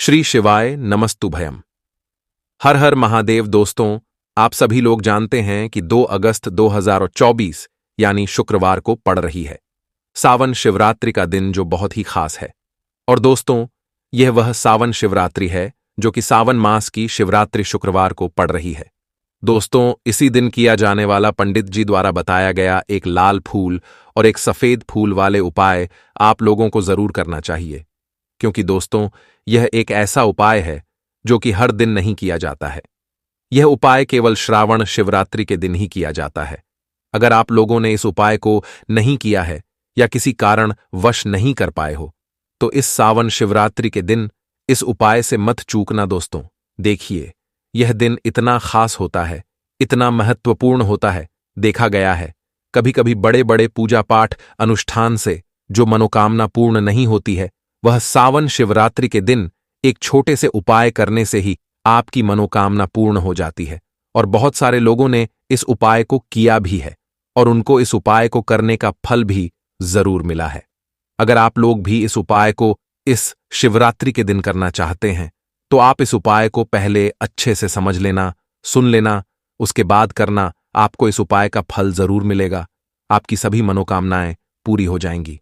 श्री शिवाय नमस्तुभयम। हर हर महादेव। दोस्तों, आप सभी लोग जानते हैं कि 2 अगस्त 2024 यानी शुक्रवार को पड़ रही है सावन शिवरात्रि का दिन, जो बहुत ही खास है। और दोस्तों, यह वह सावन शिवरात्रि है जो कि सावन मास की शिवरात्रि शुक्रवार को पड़ रही है। दोस्तों, इसी दिन किया जाने वाला पंडित जी द्वारा बताया गया एक लाल फूल और एक सफेद फूल वाले उपाय आप लोगों को जरूर करना चाहिए, क्योंकि दोस्तों, यह एक ऐसा उपाय है जो कि हर दिन नहीं किया जाता है। यह उपाय केवल श्रावण शिवरात्रि के दिन ही किया जाता है। अगर आप लोगों ने इस उपाय को नहीं किया है या किसी कारण वश नहीं कर पाए हो, तो इस सावन शिवरात्रि के दिन इस उपाय से मत चूकना। दोस्तों, देखिए, यह दिन इतना खास होता है, इतना महत्वपूर्ण होता है। देखा गया है कभी कभी बड़े बड़े पूजा पाठ अनुष्ठान से जो मनोकामना पूर्ण नहीं होती है, वह सावन शिवरात्रि के दिन एक छोटे से उपाय करने से ही आपकी मनोकामना पूर्ण हो जाती है। और बहुत सारे लोगों ने इस उपाय को किया भी है और उनको इस उपाय को करने का फल भी जरूर मिला है। अगर आप लोग भी इस उपाय को इस शिवरात्रि के दिन करना चाहते हैं, तो आप इस उपाय को पहले अच्छे से समझ लेना, सुन लेना, उसके बाद करना। आपको इस उपाय का फल जरूर मिलेगा, आपकी सभी मनोकामनाएं पूरी हो जाएंगी।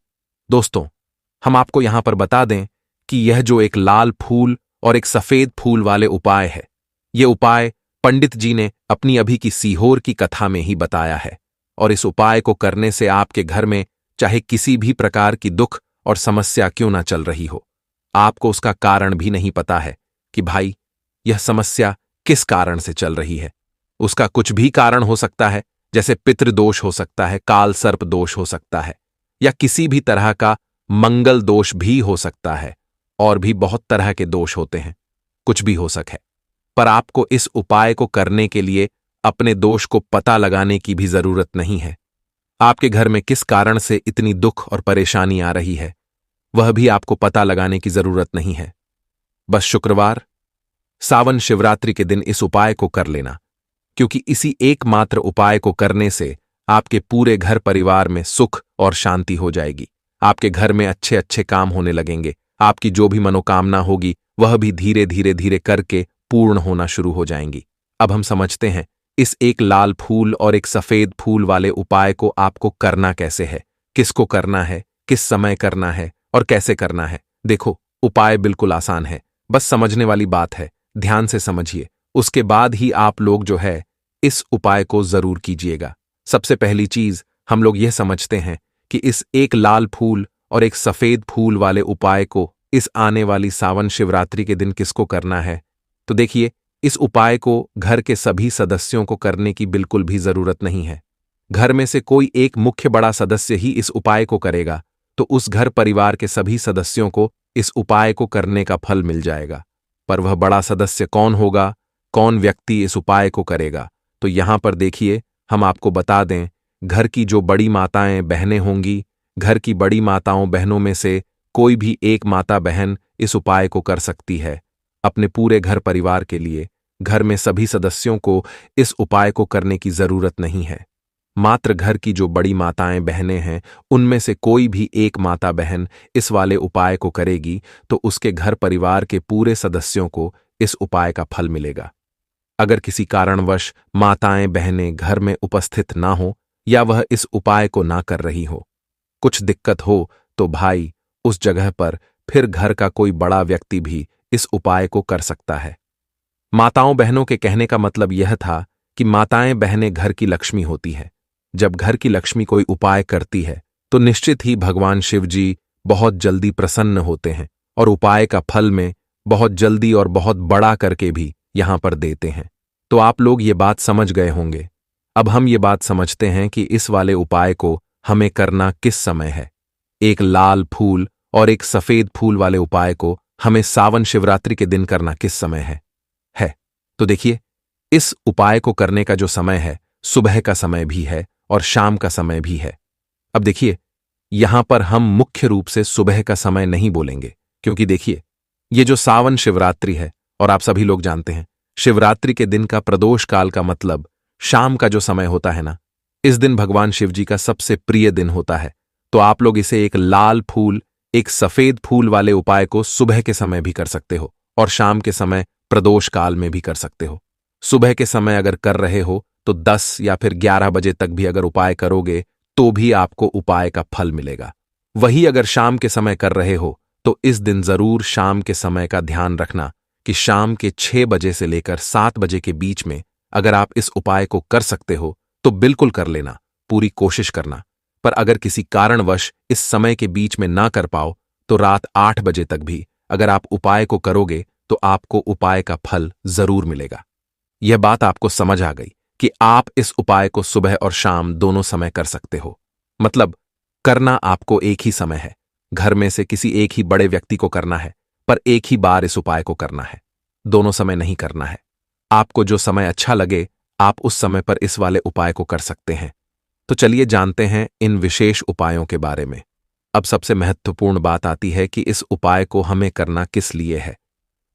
दोस्तों, हम आपको यहां पर बता दें कि यह जो एक लाल फूल और एक सफेद फूल वाले उपाय है, यह उपाय पंडित जी ने अपनी अभी की सीहोर की कथा में ही बताया है। और इस उपाय को करने से आपके घर में चाहे किसी भी प्रकार की दुख और समस्या क्यों ना चल रही हो, आपको उसका कारण भी नहीं पता है कि भाई यह समस्या किस कारण से चल रही है। उसका कुछ भी कारण हो सकता है, जैसे पितृदोष हो सकता है, काल सर्प दोष हो सकता है, या किसी भी तरह का मंगल दोष भी हो सकता है। और भी बहुत तरह के दोष होते हैं, कुछ भी हो सके। पर आपको इस उपाय को करने के लिए अपने दोष को पता लगाने की भी जरूरत नहीं है। आपके घर में किस कारण से इतनी दुख और परेशानी आ रही है, वह भी आपको पता लगाने की जरूरत नहीं है। बस शुक्रवार सावन शिवरात्रि के दिन इस उपाय को कर लेना, क्योंकि इसी एकमात्र उपाय को करने से आपके पूरे घर परिवार में सुख और शांति हो जाएगी। आपके घर में अच्छे अच्छे काम होने लगेंगे। आपकी जो भी मनोकामना होगी वह भी धीरे धीरे धीरे करके पूर्ण होना शुरू हो जाएंगी। अब हम समझते हैं इस एक लाल फूल और एक सफेद फूल वाले उपाय को आपको करना कैसे है, किसको करना है, किस समय करना है और कैसे करना है। देखो, उपाय बिल्कुल आसान है, बस समझने वाली बात है। ध्यान से समझिए, उसके बाद ही आप लोग जो है इस उपाय को जरूर कीजिएगा। सबसे पहली चीज हम लोग यह समझते हैं कि इस एक लाल फूल और एक सफेद फूल वाले उपाय को इस आने वाली सावन शिवरात्रि के दिन किसको करना है। तो देखिए, इस उपाय को घर के सभी सदस्यों को करने की बिल्कुल भी जरूरत नहीं है। घर में से कोई एक मुख्य बड़ा सदस्य ही इस उपाय को करेगा, तो उस घर परिवार के सभी सदस्यों को इस उपाय को करने का फल मिल जाएगा। पर वह बड़ा सदस्य कौन होगा, कौन व्यक्ति इस उपाय को करेगा, तो यहां पर देखिए, हम आपको बता दें, घर की जो बड़ी माताएं बहनें होंगी, घर की बड़ी माताओं बहनों में से कोई भी एक माता बहन इस उपाय को कर सकती है। अपने पूरे घर परिवार के लिए घर में सभी सदस्यों को इस उपाय को करने की जरूरत नहीं है। मात्र घर की जो बड़ी माताएं बहनें हैं, उनमें से कोई भी एक माता बहन इस वाले उपाय को करेगी, तो उसके घर परिवार के पूरे सदस्यों को इस उपाय का फल मिलेगा। अगर किसी कारणवश माताएं बहनें घर में उपस्थित ना हो या वह इस उपाय को ना कर रही हो, कुछ दिक्कत हो, तो भाई उस जगह पर फिर घर का कोई बड़ा व्यक्ति भी इस उपाय को कर सकता है। माताओं बहनों के कहने का मतलब यह था कि माताएं बहनें घर की लक्ष्मी होती है। जब घर की लक्ष्मी कोई उपाय करती है, तो निश्चित ही भगवान शिव जी बहुत जल्दी प्रसन्न होते हैं और उपाय का फल में बहुत जल्दी और बहुत बड़ा करके भी यहां पर देते हैं। तो आप लोग ये बात समझ गए होंगे। अब हम ये बात समझते हैं कि इस वाले उपाय को हमें करना किस समय है। एक लाल फूल और एक सफेद फूल वाले उपाय को हमें सावन शिवरात्रि के दिन करना किस समय है। तो देखिए, इस उपाय को करने का जो समय है, सुबह का समय भी है और शाम का समय भी है। अब देखिए, यहां पर हम मुख्य रूप से सुबह का समय नहीं बोलेंगे, क्योंकि देखिए, ये जो सावन शिवरात्रि है, और आप सभी लोग जानते हैं शिवरात्रि के दिन का प्रदोष काल का मतलब शाम का जो समय होता है ना, इस दिन भगवान शिव जी का सबसे प्रिय दिन होता है। तो आप लोग इसे एक लाल फूल एक सफेद फूल वाले उपाय को सुबह के समय भी कर सकते हो और शाम के समय प्रदोष काल में भी कर सकते हो। सुबह के समय अगर कर रहे हो तो 10 या फिर 11 बजे तक भी अगर उपाय करोगे तो भी आपको उपाय का फल मिलेगा। वही अगर शाम के समय कर रहे हो तो इस दिन जरूर शाम के समय का ध्यान रखना कि शाम के 6 बजे से लेकर 7 बजे के बीच में अगर आप इस उपाय को कर सकते हो तो बिल्कुल कर लेना, पूरी कोशिश करना। पर अगर किसी कारणवश इस समय के बीच में ना कर पाओ तो रात 8 बजे तक भी अगर आप उपाय को करोगे तो आपको उपाय का फल जरूर मिलेगा। यह बात आपको समझ आ गई कि आप इस उपाय को सुबह और शाम दोनों समय कर सकते हो। मतलब करना आपको एक ही समय है, घर में से किसी एक ही बड़े व्यक्ति को करना है, पर एक ही बार इस उपाय को करना है, दोनों समय नहीं करना है। आपको जो समय अच्छा लगे आप उस समय पर इस वाले उपाय को कर सकते हैं। तो चलिए जानते हैं इन विशेष उपायों के बारे में। अब सबसे महत्वपूर्ण बात आती है कि इस उपाय को हमें करना किस लिए है।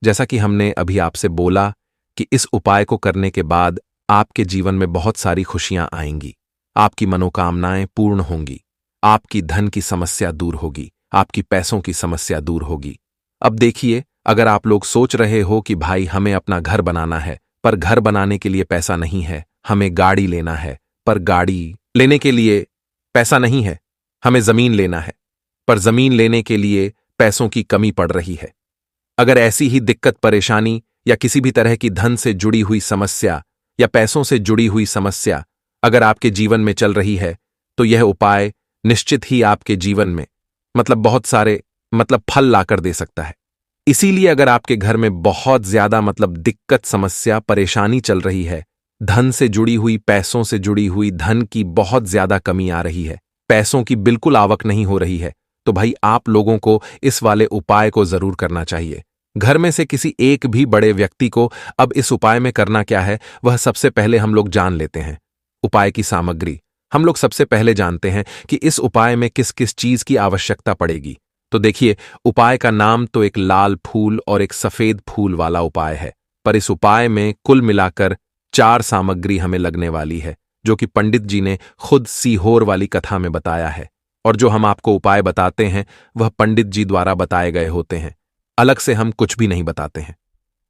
जैसा कि हमने अभी आपसे बोला कि इस उपाय को करने के बाद आपके जीवन में बहुत सारी खुशियां आएंगी, आपकी मनोकामनाएं पूर्ण होंगी, आपकी धन की समस्या दूर होगी, आपकी पैसों की समस्या दूर होगी। अब देखिए, अगर आप लोग सोच रहे हो कि भाई हमें अपना घर बनाना है पर घर बनाने के लिए पैसा नहीं है, हमें गाड़ी लेना है पर गाड़ी लेने के लिए पैसा नहीं है, हमें जमीन लेना है पर जमीन लेने के लिए पैसों की कमी पड़ रही है। अगर ऐसी ही दिक्कत परेशानी या किसी भी तरह की धन से जुड़ी हुई समस्या या पैसों से जुड़ी हुई समस्या अगर आपके जीवन में चल रही है तो यह उपाय निश्चित ही आपके जीवन में बहुत सारे फल लाकर दे सकता है। इसीलिए अगर आपके घर में बहुत ज्यादा दिक्कत समस्या परेशानी चल रही है, धन से जुड़ी हुई पैसों से जुड़ी हुई धन की बहुत ज्यादा कमी आ रही है, पैसों की बिल्कुल आवक नहीं हो रही है, तो भाई आप लोगों को इस वाले उपाय को जरूर करना चाहिए। घर में से किसी एक भी बड़े व्यक्ति को अब इस उपाय में करना क्या है वह सबसे पहले हम लोग जान लेते हैं। उपाय की सामग्री हम लोग सबसे पहले जानते हैं कि इस उपाय में किस किस चीज की आवश्यकता पड़ेगी। तो देखिए, उपाय का नाम तो एक लाल फूल और एक सफेद फूल वाला उपाय है, पर इस उपाय में कुल मिलाकर 4 सामग्री हमें लगने वाली है, जो कि पंडित जी ने खुद सीहोर वाली कथा में बताया है। और जो हम आपको उपाय बताते हैं वह पंडित जी द्वारा बताए गए होते हैं, अलग से हम कुछ भी नहीं बताते हैं।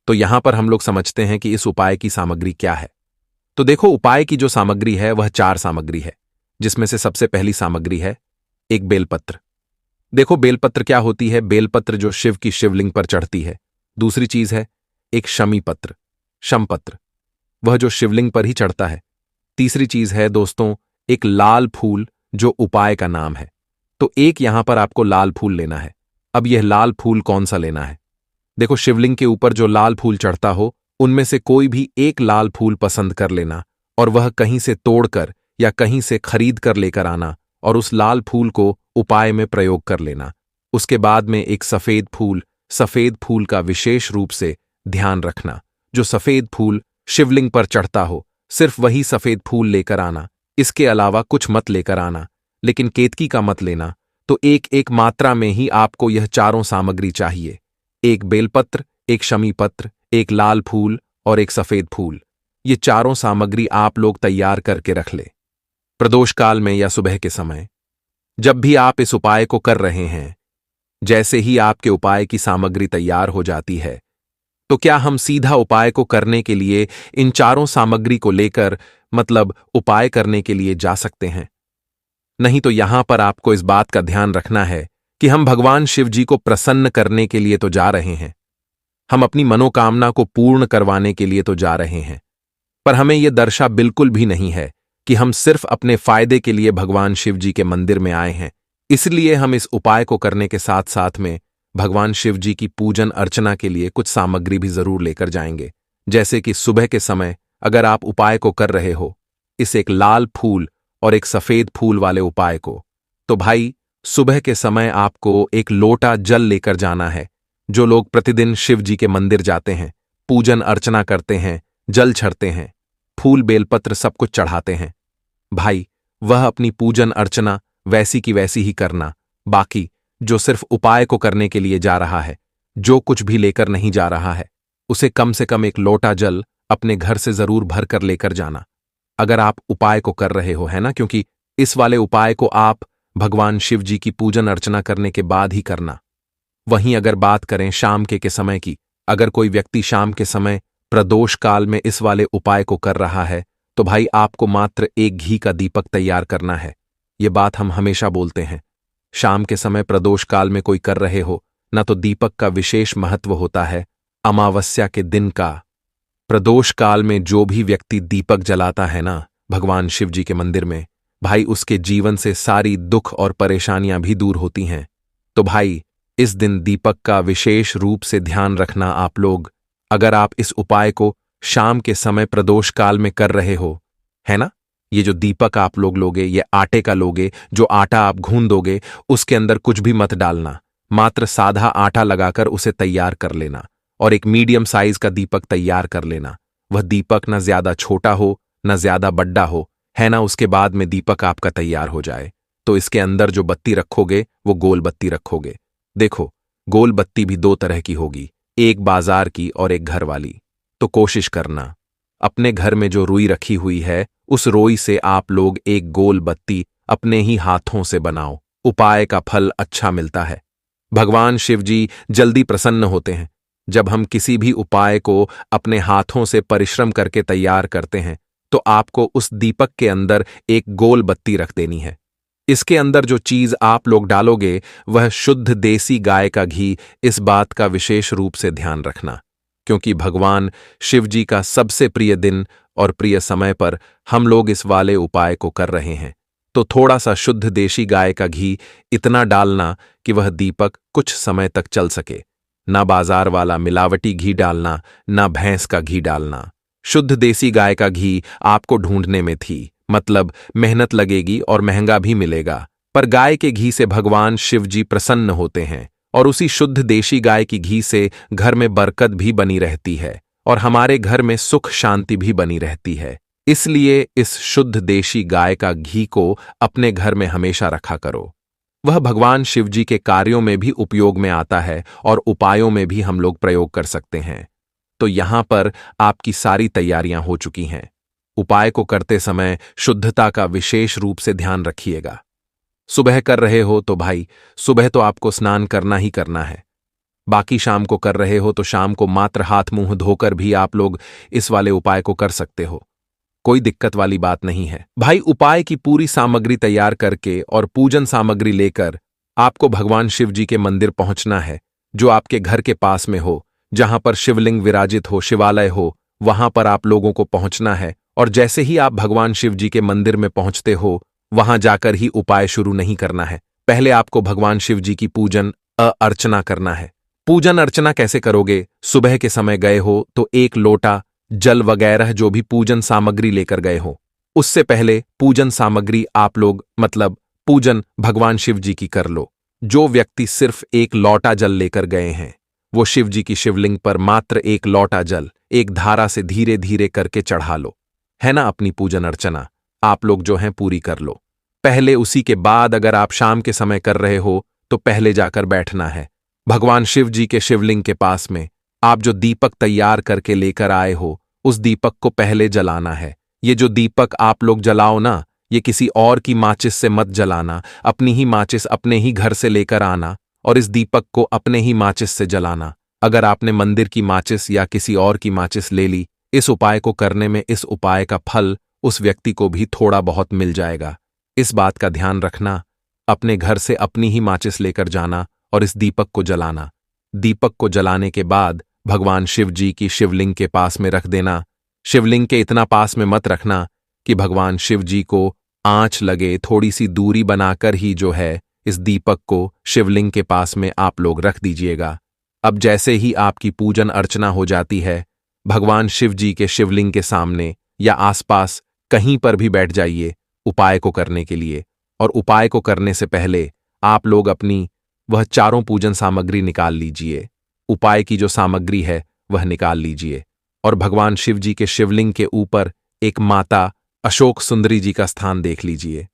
तो यहां पर हम लोग समझते हैं कि इस उपाय की सामग्री क्या है। तो देखो, उपाय की जो सामग्री है वह 4 सामग्री है, जिसमें से सबसे पहली सामग्री है एक बेलपत्र। देखो, बेलपत्र क्या होती है? बेलपत्र जो शिव की शिवलिंग पर चढ़ती है। दूसरी चीज है एक शमी पत्र, शमपत्र, वह जो शिवलिंग पर ही चढ़ता है। तीसरी चीज है दोस्तों एक लाल फूल, जो उपाय का नाम है। तो एक यहां पर आपको लाल फूल लेना है। अब यह लाल फूल कौन सा लेना है? देखो, शिवलिंग के ऊपर जो लाल फूल चढ़ता हो उनमें से कोई भी एक लाल फूल पसंद कर लेना और वह कहीं से तोड़कर या कहीं से खरीद कर लेकर आना और उस लाल फूल को उपाय में प्रयोग कर लेना। उसके बाद में एक सफेद फूल का विशेष रूप से ध्यान रखना। जो सफेद फूल शिवलिंग पर चढ़ता हो सिर्फ वही सफेद फूल लेकर आना, इसके अलावा कुछ मत लेकर आना, लेकिन केतकी का मत लेना। तो एक एक मात्रा में ही आपको यह चारों सामग्री चाहिए, एक बेलपत्र, एक शमी पत्र, एक लाल फूल और एक सफेद फूल। ये चारों सामग्री आप लोग तैयार करके रख ले। प्रदोष काल में या सुबह के समय जब भी आप इस उपाय को कर रहे हैं, जैसे ही आपके उपाय की सामग्री तैयार हो जाती है, तो क्या हम सीधा उपाय को करने के लिए इन चारों सामग्री को लेकर उपाय करने के लिए जा सकते हैं? नहीं, तो यहां पर आपको इस बात का ध्यान रखना है कि हम भगवान शिव जी को प्रसन्न करने के लिए तो जा रहे हैं, हम अपनी मनोकामना को पूर्ण करवाने के लिए तो जा रहे हैं, पर हमें यह दर्शा बिल्कुल भी नहीं है कि हम सिर्फ अपने फायदे के लिए भगवान शिव जी के मंदिर में आए हैं। इसलिए हम इस उपाय को करने के साथ साथ में भगवान शिव जी की पूजन अर्चना के लिए कुछ सामग्री भी जरूर लेकर जाएंगे। जैसे कि सुबह के समय अगर आप उपाय को कर रहे हो इस एक लाल फूल और एक सफेद फूल वाले उपाय को, तो भाई सुबह के समय आपको एक लोटा जल लेकर जाना है। जो लोग प्रतिदिन शिव जी के मंदिर जाते हैं, पूजन अर्चना करते हैं, जल चढ़ते हैं, फूल बेलपत्र सब कुछ चढ़ाते हैं, भाई वह अपनी पूजन अर्चना वैसी की वैसी ही करना। बाकी जो सिर्फ उपाय को करने के लिए जा रहा है, जो कुछ भी लेकर नहीं जा रहा है, उसे कम से कम एक लोटा जल अपने घर से जरूर भर कर लेकर जाना, अगर आप उपाय को कर रहे हो, है ना? क्योंकि इस वाले उपाय को आप भगवान शिव जी की पूजन अर्चना करने के बाद ही करना। वहीं अगर बात करें शाम के समय की, अगर कोई व्यक्ति शाम के समय प्रदोष काल में इस वाले उपाय को कर रहा है तो भाई आपको मात्र एक घी का दीपक तैयार करना है। ये बात हम हमेशा बोलते हैं। शाम के समय प्रदोष काल में कोई कर रहे हो ना, तो दीपक का विशेष महत्व होता है अमावस्या के दिन का। प्रदोष काल में जो भी व्यक्ति दीपक जलाता है ना भगवान शिव जी के मंदिर में, भाई उसके जीवन से सारी दुख और परेशानियां भी दूर होती हैं। तो भाई इस दिन दीपक का विशेष रूप से ध्यान रखना आप लोग। अगर आप इस उपाय को शाम के समय प्रदोष काल में कर रहे हो, है ना, ये जो दीपक आप लोग लोगे ये आटे का लोगे। जो आटा आप गूंद दोगे उसके अंदर कुछ भी मत डालना, मात्र साधा आटा लगाकर उसे तैयार कर लेना और एक मीडियम साइज का दीपक तैयार कर लेना। वह दीपक न ज्यादा छोटा हो न ज्यादा बड़ा हो, है ना। उसके बाद में दीपक आपका तैयार हो जाए तो इसके अंदर जो बत्ती रखोगे वो गोल बत्ती रखोगे। देखो, गोल बत्ती भी दो तरह की होगी, एक बाजार की और एक घर वाली। तो कोशिश करना अपने घर में जो रुई रखी हुई है उस रुई से आप लोग एक गोल बत्ती अपने ही हाथों से बनाओ। उपाय का फल अच्छा मिलता है। भगवान शिव जी जल्दी प्रसन्न होते हैं जब हम किसी भी उपाय को अपने हाथों से परिश्रम करके तैयार करते हैं। तो आपको उस दीपक के अंदर एक गोल बत्ती रख देनी है। इसके अंदर जो चीज आप लोग डालोगे वह शुद्ध देसी गाय का घी। इस बात का विशेष रूप से ध्यान रखना, क्योंकि भगवान शिव जी का सबसे प्रिय दिन और प्रिय समय पर हम लोग इस वाले उपाय को कर रहे हैं। तो थोड़ा सा शुद्ध देशी गाय का घी इतना डालना कि वह दीपक कुछ समय तक चल सके। ना बाजार वाला मिलावटी घी डालना, ना भैंस का घी डालना। शुद्ध देसी गाय का घी आपको ढूंढने में थी, मतलब मेहनत लगेगी और महंगा भी मिलेगा, पर गाय के घी से भगवान शिव जी प्रसन्न होते हैं और उसी शुद्ध देशी गाय की घी से घर में बरकत भी बनी रहती है और हमारे घर में सुख शांति भी बनी रहती है। इसलिए इस शुद्ध देशी गाय का घी को अपने घर में हमेशा रखा करो। वह भगवान शिव जी के कार्यों में भी उपयोग में आता है और उपायों में भी हम लोग प्रयोग कर सकते हैं। तो यहां पर आपकी सारी तैयारियां हो चुकी हैं। उपाय को करते समय शुद्धता का विशेष रूप से ध्यान रखिएगा। सुबह कर रहे हो तो भाई सुबह तो आपको स्नान करना ही करना है। बाकी शाम को कर रहे हो तो शाम को मात्र हाथ मुंह धोकर भी आप लोग इस वाले उपाय को कर सकते हो, कोई दिक्कत वाली बात नहीं है। भाई उपाय की पूरी सामग्री तैयार करके और पूजन सामग्री लेकर आपको भगवान शिव जी के मंदिर पहुंचना है, जो आपके घर के पास में हो, जहां पर शिवलिंग विराजित हो, शिवालय हो, वहां पर आप लोगों को पहुंचना है। और जैसे ही आप भगवान शिव जी के मंदिर में पहुंचते हो वहां जाकर ही उपाय शुरू नहीं करना है। पहले आपको भगवान शिव जी की पूजन अर्चना करना है। पूजन अर्चना कैसे करोगे? सुबह के समय गए हो तो एक लोटा जल वगैरह जो भी पूजन सामग्री लेकर गए हो, उससे पहले पूजन सामग्री आप लोग मतलब पूजन भगवान शिव जी की कर लो। जो व्यक्ति सिर्फ एक लोटा जल लेकर गए हैं वो शिव जी की शिवलिंग पर मात्र एक लोटा जल एक धारा से धीरे धीरे करके चढ़ा लो, है ना। अपनी पूजन अर्चना आप लोग जो हैं पूरी कर लो पहले। उसी के बाद अगर आप शाम के समय कर रहे हो तो पहले जाकर बैठना है भगवान शिव जी के शिवलिंग के पास में। आप जो दीपक तैयार करके लेकर आए हो उस दीपक को पहले जलाना है। ये जो दीपक आप लोग जलाओ ना, ये किसी और की माचिस से मत जलाना, अपनी ही माचिस अपने ही घर से लेकर आना और इस दीपक को अपने ही माचिस से जलाना। अगर आपने मंदिर की माचिस या किसी और की माचिस ले ली, इस उपाय को करने में इस उपाय का फल उस व्यक्ति को भी थोड़ा बहुत मिल जाएगा। इस बात का ध्यान रखना। अपने घर से अपनी ही माचिस लेकर जाना और इस दीपक को जलाना। दीपक को जलाने के बाद भगवान शिव जी की शिवलिंग के पास में रख देना। शिवलिंग के इतना पास में मत रखना कि भगवान शिव जी को आंच लगे, थोड़ी सी दूरी बनाकर ही जो है इस दीपक को शिवलिंग के पास में आप लोग रख दीजिएगा। अब जैसे ही आपकी पूजन अर्चना हो जाती है, भगवान शिव जी के शिवलिंग के सामने या आसपास कहीं पर भी बैठ जाइए उपाय को करने के लिए। और उपाय को करने से पहले आप लोग अपनी वह चारों पूजन सामग्री निकाल लीजिए। उपाय की जो सामग्री है वह निकाल लीजिए और भगवान शिव जी के शिवलिंग के ऊपर एक माता अशोक सुंदरी जी का स्थान देख लीजिए।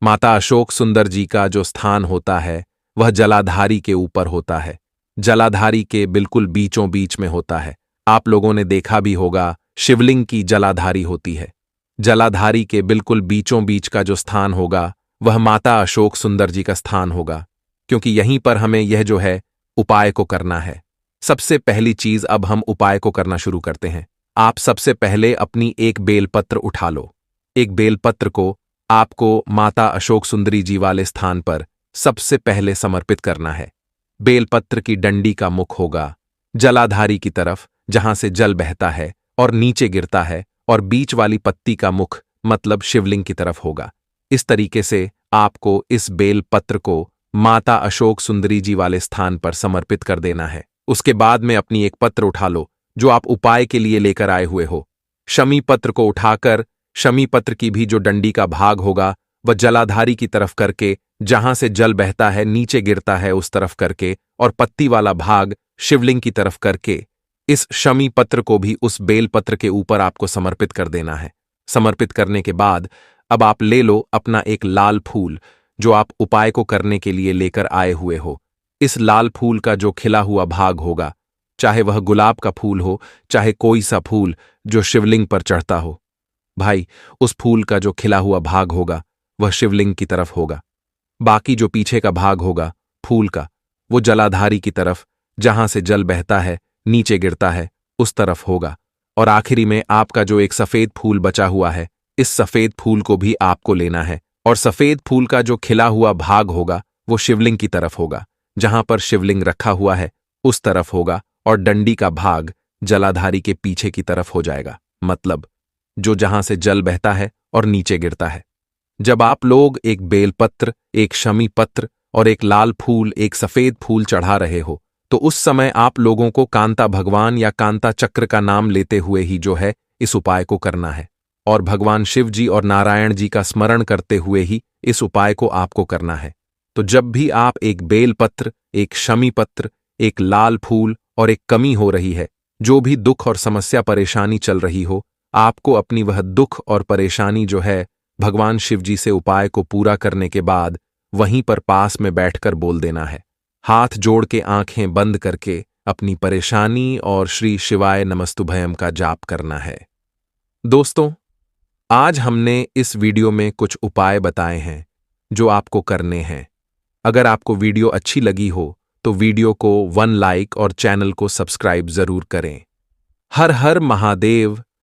माता अशोक सुंदर जी का जो स्थान होता है वह जलाधारी के ऊपर होता है, जलाधारी के बिल्कुल बीचों बीच में होता है। आप लोगों ने देखा भी होगा शिवलिंग की जलाधारी होती है। जलाधारी के बिल्कुल बीचों बीच का जो स्थान होगा वह माता अशोक सुंदर जी का स्थान होगा, क्योंकि यहीं पर हमें यह जो है उपाय को करना है। सबसे पहली चीज अब हम उपाय को करना शुरू करते हैं। आप सबसे पहले अपनी एक बेलपत्र उठा लो। एक बेलपत्र को आपको माता अशोक सुंदरी जी वाले स्थान पर सबसे पहले समर्पित करना है। बेलपत्र की डंडी का मुख होगा जलाधारी की तरफ, जहां से जल बहता है और नीचे गिरता है, और बीच वाली पत्ती का मुख मतलब शिवलिंग की तरफ होगा। इस तरीके से आपको इस बेलपत्र को माता अशोक सुंदरी जी वाले स्थान पर समर्पित कर देना है। उसके बाद में अपनी एक पत्र उठा लो जो आप उपाय के लिए लेकर आए हुए हो। शमी पत्र को उठाकर शमी पत्र की भी जो डंडी का भाग होगा वह जलाधारी की तरफ करके, जहां से जल बहता है नीचे गिरता है उस तरफ करके, और पत्ती वाला भाग शिवलिंग की तरफ करके, इस शमी पत्र को भी उस बेल पत्र के ऊपर आपको समर्पित कर देना है। समर्पित करने के बाद अब आप ले लो अपना एक लाल फूल जो आप उपाय को करने के लिए लेकर आए हुए हो। इस लाल फूल का जो खिला हुआ भाग होगा, चाहे वह गुलाब का फूल हो, चाहे कोई सा फूल जो शिवलिंग पर चढ़ता हो, भाई उस फूल का जो खिला हुआ भाग होगा वह शिवलिंग की तरफ होगा। बाकी जो पीछे का भाग होगा फूल का, वो जलाधारी की तरफ, जहां से जल बहता है नीचे गिरता है उस तरफ होगा। और आखिरी में आपका जो एक सफेद फूल बचा हुआ है, इस सफेद फूल को भी आपको लेना है, और सफेद फूल का जो खिला हुआ भाग होगा वो शिवलिंग की तरफ होगा। जहां पर शिवलिंग रखा हुआ है उस तरफ होगा, और डंडी का भाग जलाधारी के पीछे की तरफ हो जाएगा, मतलब जो जहां से जल बहता है और नीचे गिरता है। जब आप लोग एक बेलपत्र, एक शमी पत्र और एक लाल फूल, एक सफेद फूल चढ़ा रहे हो, तो उस समय आप लोगों को कांता भगवान या कांता चक्र का नाम लेते हुए ही जो है इस उपाय को करना है, और भगवान शिव जी और नारायण जी का स्मरण करते हुए ही इस उपाय को आपको करना है। तो जब भी आप एक बेलपत्र, एक शमी पत्र, एक लाल फूल और एक कमी हो रही है, जो भी दुख और समस्या परेशानी चल रही हो, आपको अपनी वह दुख और परेशानी जो है भगवान शिव जी से उपाय को पूरा करने के बाद वहीं पर पास में बैठकर बोल देना है। हाथ जोड़ के आंखें बंद करके अपनी परेशानी और श्री शिवाय नमस्तुभयम का जाप करना है। दोस्तों, आज हमने इस वीडियो में कुछ उपाय बताए हैं जो आपको करने हैं। अगर आपको वीडियो अच्छी लगी हो तो वीडियो को 1 लाइक और चैनल को सब्सक्राइब जरूर करें। हर हर महादेव।